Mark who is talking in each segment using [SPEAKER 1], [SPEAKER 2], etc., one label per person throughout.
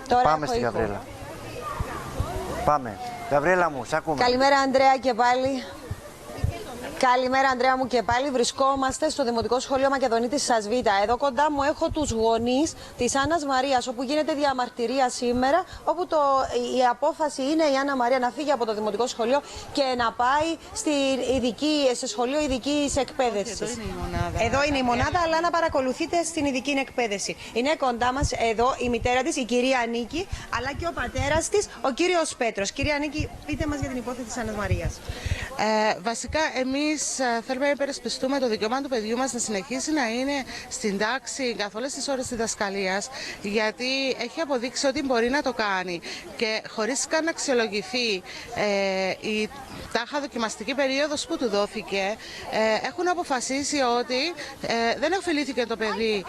[SPEAKER 1] Τώρα
[SPEAKER 2] Πάμε στη Γαβρίλα. Πάμε. Γαβρίλα μου, σ' ακούμε.
[SPEAKER 1] Καλημέρα, Ανδρέα, και πάλι. Καλημέρα, Ανδρέα μου, και πάλι. Βρισκόμαστε στο Δημοτικό Σχολείο Μακεδονίτης Σασβίτα. Εδώ κοντά μου έχω τους γονείς της Άννας Μαρίας, όπου γίνεται διαμαρτυρία σήμερα, όπου η απόφαση είναι η Άννα Μαρία να φύγει από το Δημοτικό Σχολείο και να πάει σε σχολείο ειδικής εκπαίδευσης. Εδώ είναι η μονάδα, αλλά να παρακολουθείτε στην ειδική εκπαίδευση. Είναι κοντά μας εδώ η μητέρα της, η κυρία Νίκη, αλλά και ο πατέρας της, ο κύριος Πέτρος. Κυρία Νίκη, πείτε μας για την υπόθεση της Άννας Μαρίας.
[SPEAKER 3] Βασικά, εμείς θέλουμε να υπερασπιστούμε το δικαίωμα του παιδιού μας να συνεχίσει να είναι στην τάξη καθ' όλες τις ώρες της διδασκαλίας, γιατί έχει αποδείξει ότι μπορεί να το κάνει και χωρίς καν να αξιολογηθεί η τάχα δοκιμαστική περίοδος που του δόθηκε, έχουν αποφασίσει ότι δεν ωφελήθηκε το παιδί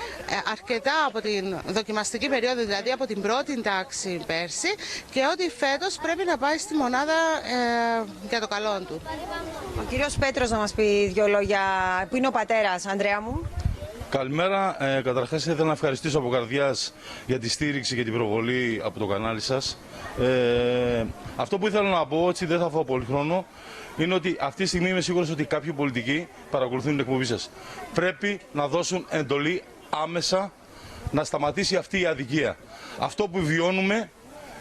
[SPEAKER 3] αρκετά από την δοκιμαστική περίοδο, δηλαδή από την πρώτη τάξη πέρσι, και ότι φέτος πρέπει να πάει στη μονάδα για το καλό του.
[SPEAKER 1] Ο κύριος Πέτρος να μας πει δύο λόγια. Πού είναι ο πατέρας, Ανδρέα μου?
[SPEAKER 4] Καλημέρα. Καταρχάς ήθελα να ευχαριστήσω από καρδιάς για τη στήριξη και την προβολή από το κανάλι σας. Αυτό που ήθελα να πω, έτσι δεν θα φάω πολύ χρόνο, είναι ότι αυτή τη στιγμή είμαι σίγουρος ότι κάποιοι πολιτικοί παρακολουθούν την εκπομπή σας. Πρέπει να δώσουν εντολή άμεσα να σταματήσει αυτή η αδικία. Αυτό που βιώνουμε,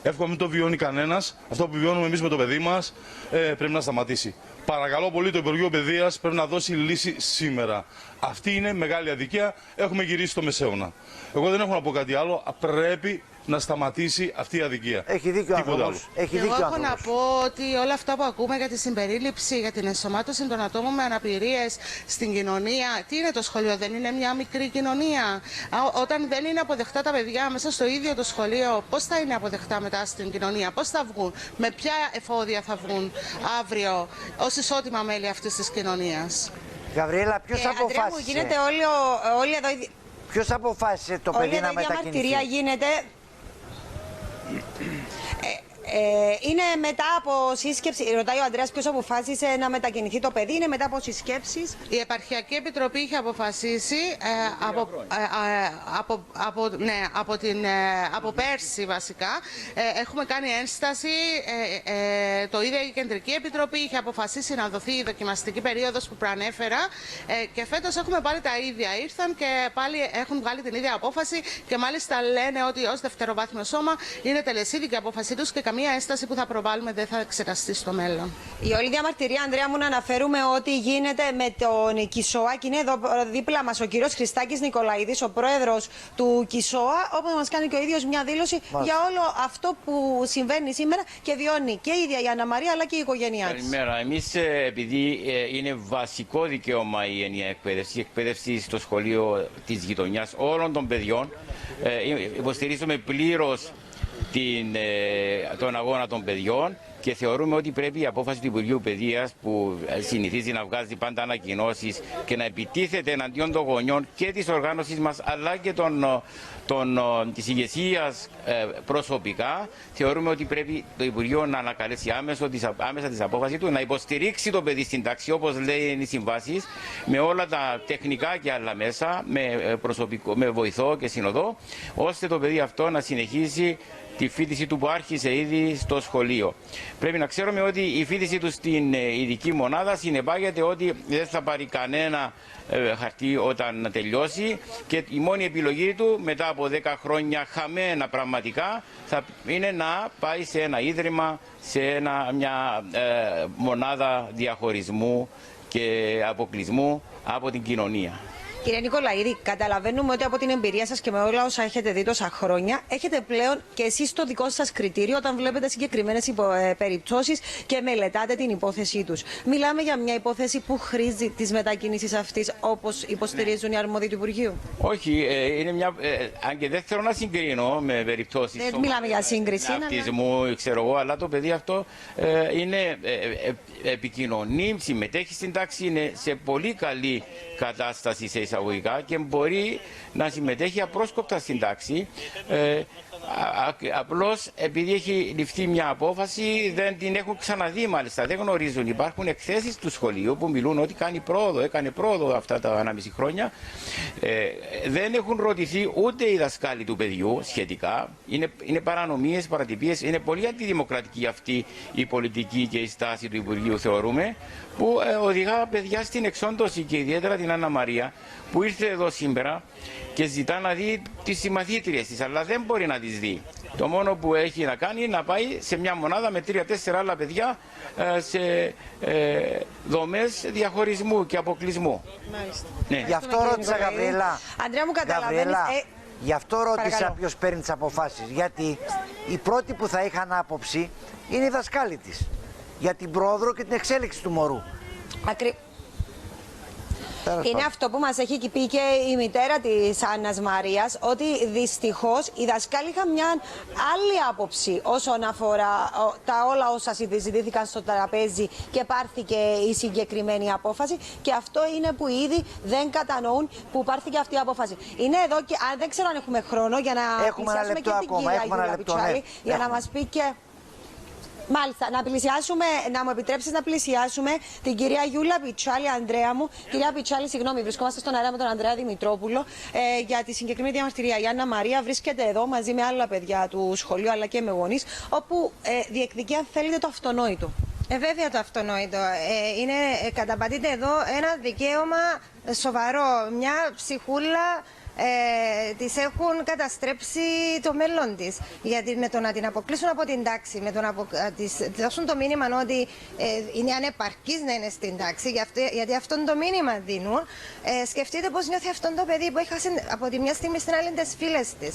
[SPEAKER 4] εύχομαι μην το βιώνει κανένας, αυτό που βιώνουμε εμείς με το παιδί μας πρέπει να σταματήσει. Παρακαλώ πολύ, το Υπουργείο Παιδείας πρέπει να δώσει λύση σήμερα. Αυτή είναι μεγάλη αδικία. Έχουμε γυρίσει στο μεσαίωνα. Εγώ δεν έχω να πω κάτι άλλο. Πρέπει να σταματήσει αυτή η αδικία.
[SPEAKER 2] Έχει δίκιο ο άνθρωπος.
[SPEAKER 3] Εγώ έχω να πω ότι όλα αυτά που ακούμε για τη συμπερίληψη, για την ενσωμάτωση των ατόμων με αναπηρίες στην κοινωνία. Τι είναι το σχολείο, δεν είναι μια μικρή κοινωνία? Όταν δεν είναι αποδεκτά τα παιδιά μέσα στο ίδιο το σχολείο, πώς θα είναι αποδεκτά μετά στην κοινωνία? Πώς θα βγουν? Με ποια εφόδια θα βγουν αύριο ως ισότιμα μέλη αυτής της κοινωνίας?
[SPEAKER 2] Γαβριέλα, ποιος αποφάσισε?
[SPEAKER 1] Ανδρέα μου, γίνεται όλοι εδώ...
[SPEAKER 2] Ποιος αποφάσισε το παιδί να μετακινηθεί?
[SPEAKER 1] Όλη η διαμαρτυρία γίνεται... είναι μετά από σύσκεψη. Ρωτάει ο Ανδρέας ποιος αποφάσισε να μετακινηθεί το παιδί. Είναι μετά από συσκέψεις.
[SPEAKER 3] Η Επαρχιακή Επιτροπή είχε αποφασίσει από πέρσι βασικά. Έχουμε κάνει ένσταση. Το ίδιο η Κεντρική Επιτροπή είχε αποφασίσει να δοθεί η δοκιμαστική περίοδος που προανέφερα. Και φέτος έχουμε πάλι τα ίδια. Ήρθαν και πάλι έχουν βγάλει την ίδια απόφαση και μάλιστα λένε ότι ως δευτεροβάθμιο σώμα είναι τελεσίδικη η απόφασή τους και καμία ένσταση που θα προβάλλουμε δεν θα εξεταστεί στο μέλλον. Η
[SPEAKER 1] όλη διαμαρτυρία, Ανδρέα μου, να αναφέρουμε ότι γίνεται με τον Κισόα, και είναι εδώ δίπλα μας ο κύριος Χριστάκης Νικολαίδης, ο πρόεδρος του Κισόα, όπου μας κάνει και ο ίδιος μια δήλωση για όλο αυτό που συμβαίνει σήμερα και βιώνει και η ίδια η Άννα Μαρία αλλά και η οικογένειά της.
[SPEAKER 5] Καλημέρα. Εμείς, επειδή είναι βασικό δικαίωμα η ενιαία εκπαίδευση, η εκπαίδευση στο σχολείο της γειτονιάς όλων των παιδιών, υποστηρίζουμε πλήρως τον αγώνα των παιδιών και θεωρούμε ότι πρέπει η απόφαση του Υπουργείου Παιδείας, που συνηθίζει να βγάζει πάντα ανακοινώσεις και να επιτίθεται εναντίον των γονιών και της οργάνωσης μας αλλά και της ηγεσίας προσωπικά, θεωρούμε ότι πρέπει το Υπουργείο να ανακαλέσει άμεσα της απόφασης του, να υποστηρίξει το παιδί στην τάξη όπως λέει οι συμβάσεις, με όλα τα τεχνικά και άλλα μέσα, με βοηθό και συνοδό, ώστε το παιδί αυτό να συνεχίσει τη φοιτηση του που άρχισε ήδη στο σχολείο. Πρέπει να ξέρουμε ότι η φοιτηση του στην ειδική μονάδα συνεπάγεται ότι δεν θα πάρει κανένα χαρτί όταν τελειώσει και η μόνη επιλογή του μετά από 10 χρόνια χαμένα πραγματικά θα είναι να πάει σε ένα ίδρυμα, σε μια μονάδα διαχωρισμού και αποκλεισμού από την κοινωνία.
[SPEAKER 1] Κύριε Νικολαίδη, καταλαβαίνουμε ότι από την εμπειρία σας και με όλα όσα έχετε δει τόσα χρόνια, έχετε πλέον και εσείς το δικό σας κριτήριο όταν βλέπετε συγκεκριμένες περιπτώσεις και μελετάτε την υπόθεσή τους. Μιλάμε για μια υπόθεση που χρήζει της μετακίνησης αυτής, όπως υποστηρίζουν οι αρμόδιοι του Υπουργείου.
[SPEAKER 5] Όχι, είναι μια. Αν και δεν θέλω να συγκρίνω με περιπτώσεις.
[SPEAKER 1] Δεν μιλάμε για σύγκριση.
[SPEAKER 5] Αυτισμού, ξέρω εγώ, αλλά το παιδί αυτό είναι επικοινωνεί, συμμετέχει στην τάξη, είναι σε πολύ καλή κατάσταση σε εισαγωγικά και μπορεί να συμμετέχει απρόσκοπτα στην τάξη. Απλώς επειδή έχει ληφθεί μια απόφαση δεν την έχουν ξαναδεί, μάλιστα δεν γνωρίζουν. Υπάρχουν εκθέσεις του σχολείου που μιλούν ότι έκανε πρόοδο αυτά τα 1,5 χρόνια. Δεν έχουν ρωτηθεί ούτε οι δασκάλοι του παιδιού σχετικά. Είναι παρανομίες, παρατυπίες. Είναι πολύ αντιδημοκρατική αυτή η πολιτική και η στάση του Υπουργείου, θεωρούμε, που οδηγά παιδιά στην εξόντωση, και ιδιαίτερα την Άννα Μαρία που ήρθε εδώ σήμερα και ζητά να δει τις συμμαθήτριες της, αλλά δεν μπορεί να τις δει. Το μόνο που έχει να κάνει είναι να πάει σε μια μονάδα με 3-4 άλλα παιδιά σε δομές διαχωρισμού και αποκλεισμού.
[SPEAKER 2] Ναι. Γι' αυτό ρώτησα, Γαβριέλα.
[SPEAKER 1] Αντρέα, μου καταλαβαίνεις.
[SPEAKER 2] Γι' αυτό ρώτησα
[SPEAKER 1] Παρακαλώ.
[SPEAKER 2] ποιος παίρνει τις αποφάσεις. Γιατί οι πρώτοι που θα είχαν άποψη είναι οι δασκάλοι της. Για την πρόοδο και την εξέλιξη του μωρού.
[SPEAKER 1] Είναι αυτό που μας έχει πει και η μητέρα της Άννας Μαρίας, ότι δυστυχώς οι δασκάλοι είχαν μια άλλη άποψη όσον αφορά τα όλα όσα συζητήθηκαν στο τραπέζι και πάρθηκε η συγκεκριμένη απόφαση, και αυτό είναι που ήδη δεν κατανοούν που πάρθηκε αυτή η απόφαση. Είναι εδώ και δεν ξέρω αν έχουμε χρόνο για να πλησιάσουμε και την κυρία Γιούλα Πιτσάλη, για να μας πει και... Μάλιστα, να μου επιτρέψεις να πλησιάσουμε την κυρία Γιούλα Πιτσάλη, Ανδρέα μου. Κυρία Πιτσάλη, συγγνώμη, βρισκόμαστε στον αέρα με τον Ανδρέα Δημητρόπουλο για τη συγκεκριμένη διαμαρτυρία. Η Άννα Μαρία βρίσκεται εδώ μαζί με άλλα παιδιά του σχολείου αλλά και με γονείς, όπου διεκδικεί, αν θέλετε, το αυτονόητο.
[SPEAKER 6] Βέβαια το αυτονόητο. Καταπατείται εδώ ένα δικαίωμα σοβαρό. Μια ψυχούλα της έχουν καταστρέψει το μέλλον της. Γιατί με το να την αποκλείσουν από την τάξη, με το να της δώσουν το μήνυμα ότι είναι ανεπαρκής να είναι στην τάξη, γιατί αυτό το μήνυμα δίνουν, σκεφτείτε πώς νιώθει αυτό το παιδί που έχασε από τη μια στιγμή στην άλλη τις φίλες της.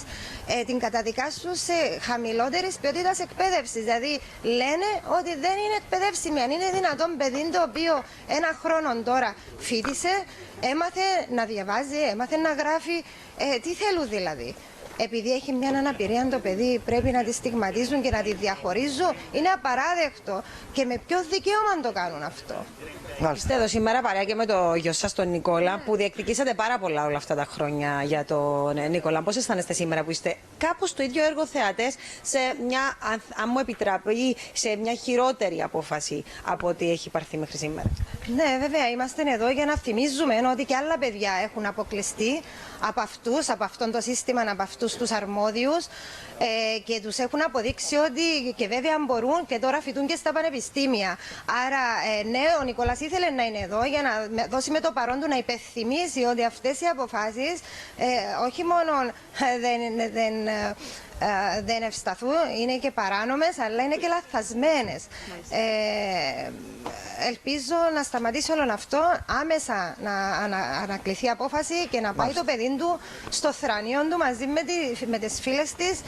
[SPEAKER 6] Την καταδικάσουν σε χαμηλότερης ποιότητας εκπαίδευσης. Δηλαδή λένε ότι δεν είναι εκπαιδεύσιμη. Αν είναι δυνατόν παιδί το οποίο ένα χρόνο τώρα φοιτήσε, έμαθε να διαβάζει, έμαθε να γράφει. Τι θέλουν δηλαδή? Επειδή έχει μια αναπηρία το παιδί πρέπει να τη στιγματίζουν και να τη διαχωρίζουν? Είναι απαράδεκτο. Και με ποιο δικαίωμα το κάνουν αυτό?
[SPEAKER 1] Είστε εδώ σήμερα παρέα και με το γιο σας τον Νικόλα, που διεκδικήσατε πάρα πολλά όλα αυτά τα χρόνια για τον Νικόλα. Πώς αισθάνεστε σήμερα που είστε κάπως το ίδιο έργο θεατές σε μια, αν μου επιτραπεί, σε μια χειρότερη απόφαση από ό,τι έχει πάρθει μέχρι σήμερα?
[SPEAKER 6] Ναι, βέβαια, είμαστε εδώ για να θυμίζουμε ότι και άλλα παιδιά έχουν αποκλειστεί από αυτούς, από αυτό το σύστημα, από αυτούς τους αρμόδιους, και τους έχουν αποδείξει ότι και βέβαια μπορούν και τώρα φοιτούν και στα πανεπιστήμια. Άρα, ναι, ο Νικόλας ήθελε να είναι εδώ για να δώσει με το παρόν του να υπενθυμίσει ότι αυτές οι αποφάσεις όχι μόνο δεν ευσταθούν, είναι και παράνομες, αλλά είναι και λαθασμένες. Ελπίζω να σταματήσει όλο αυτό, άμεσα να ανακληθεί απόφαση και να πάει το παιδί του στο θρανείο του μαζί με τις φίλες της,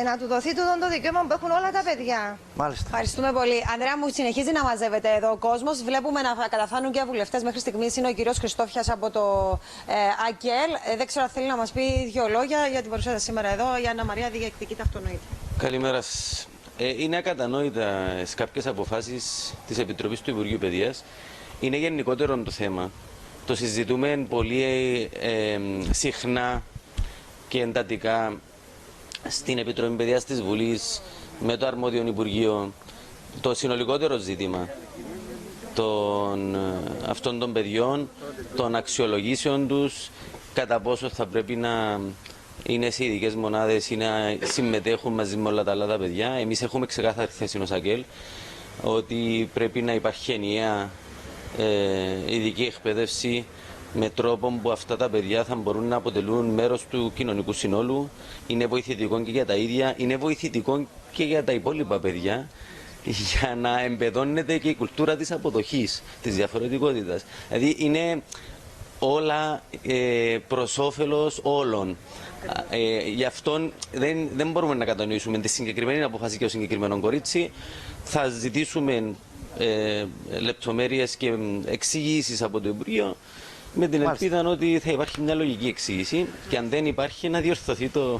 [SPEAKER 6] να του δοθεί το δικαίωμα που έχουν όλα τα παιδιά.
[SPEAKER 2] Μάλιστα.
[SPEAKER 1] Ευχαριστούμε πολύ. Ανδρέα μου, συνεχίζει να μαζεύεται εδώ ο κόσμος. Βλέπουμε να καταφθάνουν και βουλευτές. Μέχρι στιγμής είναι ο κύριος Χριστόφιας από το ΑΚΕΛ. Δεν ξέρω αν θέλει να μας πει δύο λόγια για την παρουσία σας σήμερα εδώ. Η Άννα Μαρία διεκδικεί τα αυτονόητα.
[SPEAKER 7] Καλημέρα σας. Είναι ακατανόητα κάποιες αποφάσεις της Επιτροπής του Υπουργείου Παιδείας. Είναι γενικότερο το θέμα. Το συζητούμε πολύ συχνά και εντατικά στην Επιτροπή Παιδείας της Βουλής, με το αρμόδιο Υπουργείο. Το συνολικότερο ζήτημα αυτών των παιδιών, των αξιολογήσεων τους, κατά πόσο θα πρέπει να είναι σε ειδικές μονάδες ή να συμμετέχουν μαζί με όλα τα άλλα τα παιδιά. Εμείς έχουμε ξεκάθαρη θέση ως ΑΚΕΛ ότι πρέπει να υπάρχει ενιαία ειδική εκπαίδευση με τρόπο που αυτά τα παιδιά θα μπορούν να αποτελούν μέρος του κοινωνικού συνόλου. Είναι βοηθητικό και για τα ίδια, είναι βοηθητικό και για τα υπόλοιπα παιδιά, για να εμπεδώνεται και η κουλτούρα της αποδοχής, της διαφορετικότητας. Δηλαδή είναι όλα προς όφελος όλων. Γι' αυτό δεν μπορούμε να κατανοήσουμε τη συγκεκριμένη αποφάση και το συγκεκριμένο κορίτσι. Θα ζητήσουμε λεπτομέρειες και εξηγήσεις από το Υπουργείο Με την
[SPEAKER 2] Μάλιστα.
[SPEAKER 7] ελπίδα ότι θα υπάρχει μια λογική εξήγηση και αν δεν υπάρχει να διορθωθεί το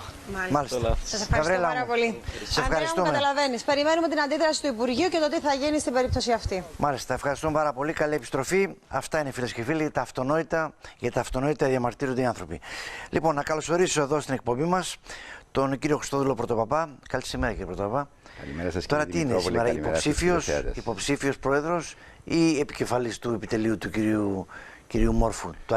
[SPEAKER 2] Μάλιστα.
[SPEAKER 7] λάθος.
[SPEAKER 6] Σας ευχαριστώ
[SPEAKER 2] Γαβρέλα
[SPEAKER 6] πάρα
[SPEAKER 2] μου,
[SPEAKER 6] πολύ.
[SPEAKER 2] σε
[SPEAKER 6] Ανδρέα μου,
[SPEAKER 2] ευχαριστούμε.
[SPEAKER 6] καταλαβαίνεις.
[SPEAKER 1] Περιμένουμε την αντίδραση του Υπουργείου και το τι θα γίνει στην περίπτωση αυτή.
[SPEAKER 2] Μάλιστα, ευχαριστούμε πάρα πολύ. Καλή επιστροφή. Αυτά είναι, φίλες και φίλοι, για τα αυτονόητα διαμαρτύρονται οι άνθρωποι. Λοιπόν, να καλωσορίσω εδώ στην εκπομπή μας τον κύριο Χριστόδουλο Πρωτοπαπά. Καλή σήμερα, κύριε Πρωτοπαπά.
[SPEAKER 8] Καλημέρα σας,
[SPEAKER 2] Τώρα
[SPEAKER 8] κύριε
[SPEAKER 2] τι είναι
[SPEAKER 8] Δημητρόπουλε,
[SPEAKER 2] σήμερα,
[SPEAKER 8] καλημέρα στους τηλεθεάτες.
[SPEAKER 2] υποψήφιος πρόεδρος ή επικεφαλής του επιτελείου του κυρίου Μόρφου, του